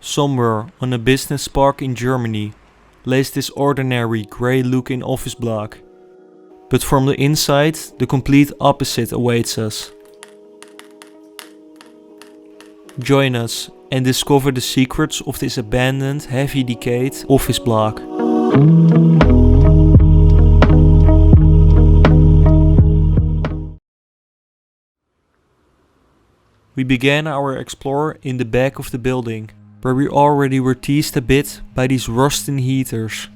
Somewhere on a business park in Germany lays this ordinary grey-looking office block. But from the inside, the complete opposite awaits us. Join us and discover the secrets of this abandoned, heavy decayed office block. We began our explore in the back of the building, where we already were teased a bit by these rusting heaters.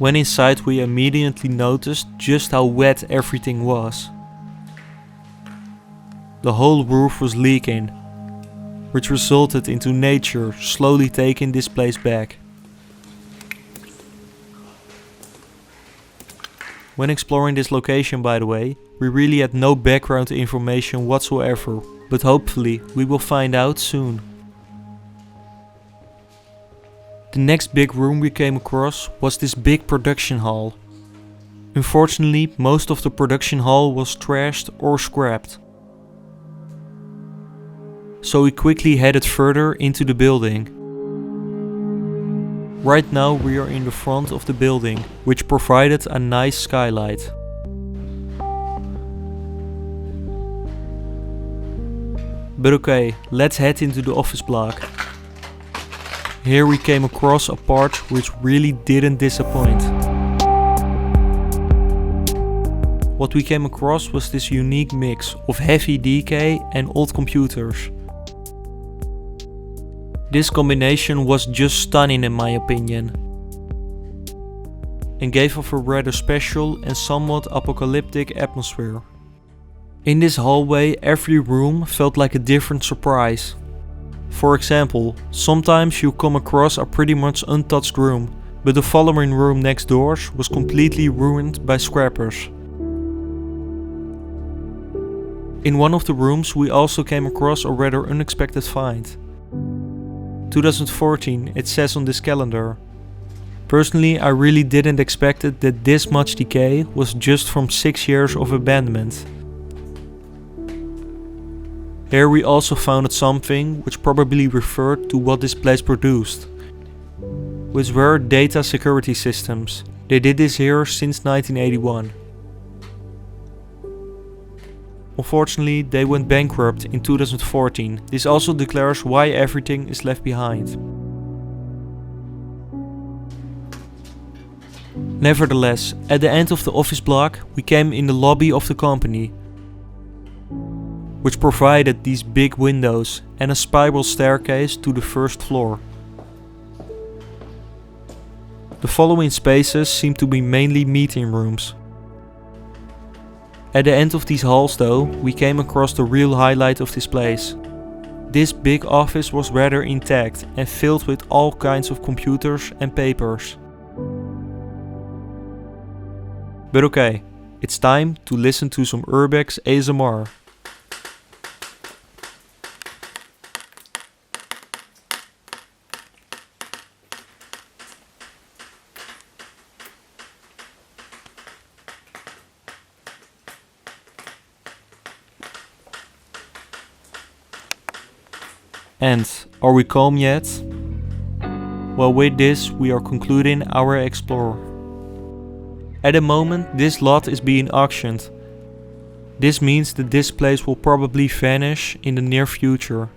When inside, we immediately noticed just how wet everything was. The whole roof was leaking, which resulted into nature slowly taking this place back. When exploring this location, by the way, we really had no background information whatsoever, but hopefully we will find out soon. The next big room we came across was this big production hall. Unfortunately, most of the production hall was trashed or scrapped. So we quickly headed further into the building. Right now we are in the front of the building, which provided a nice skylight. But okay, let's head into the office block. Here we came across a part which really didn't disappoint. What we came across was this unique mix of heavy decay and old computers. This combination was just stunning in my opinion, and gave off a rather special and somewhat apocalyptic atmosphere. In this hallway, every room felt like a different surprise. For example, sometimes you come across a pretty much untouched room, but the following room next door was completely ruined by scrappers. In one of the rooms we also came across a rather unexpected find. 2014 it says on this calendar. Personally, I really didn't expect it that this much decay was just from 6 years of abandonment. Here we also found something which probably referred to what this place produced, which were data security systems. They did this here since 1981. Unfortunately, they went bankrupt in 2014. This also declares why everything is left behind. Nevertheless, at the end of the office block, we came in the lobby of the company, which provided these big windows and a spiral staircase to the first floor. The following spaces seem to be mainly meeting rooms. At the end of these halls though, we came across the real highlight of this place. This big office was rather intact and filled with all kinds of computers and papers. But okay, it's time to listen to some Urbex ASMR. And are we calm yet? Well, with this we are concluding our explore. At the moment this lot is being auctioned. This means that this place will probably vanish in the near future.